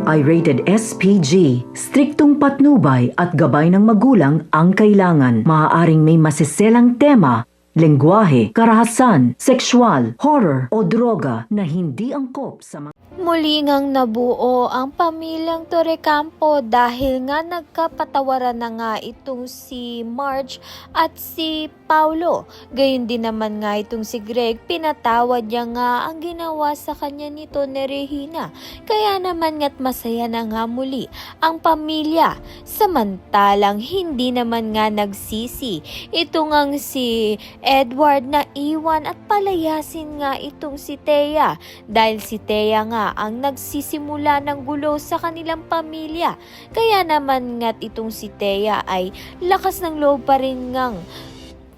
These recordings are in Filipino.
ito ay rated SPG. Striktong patnubay at gabay ng magulang ang kailangan. Maaaring may masiselang tema, lengguwahe, karahasan, sexual, horror o droga na hindi angkop sa mga... Muli ngang nabuo ang pamilyang Torrecampo dahil nga nagkapatawaran na nga itong si Marge at si Paulo. Gayun din naman nga itong si Greg, pinatawad niya nga ang ginawa sa kanya nito ni Regina. Kaya naman nga't masaya na nga muli ang pamilya. Samantalang hindi naman nga nagsisi ito ngang si Edward na iwan at palayasin nga itong si Thea. Dahil si Thea nga ang nagsisimula ng gulo sa kanilang pamilya. Kaya naman nga't itong si Thea ay lakas ng loob pa rin ngang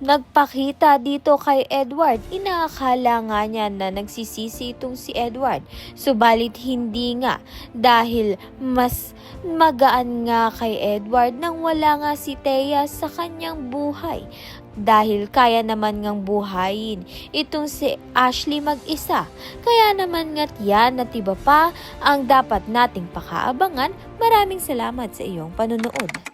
nagpakita dito kay Edward. Inaakala nga niya na nagsisisi itong si Edward. Subalit hindi nga dahil mas magaan nga kay Edward nang wala nga si Thea sa kanyang buhay. Dahil kaya naman ngang buhayin itong si Ashley mag-isa. Kaya naman nga't yan at iba pa ang dapat nating pakaabangan. Maraming salamat sa iyong panunood.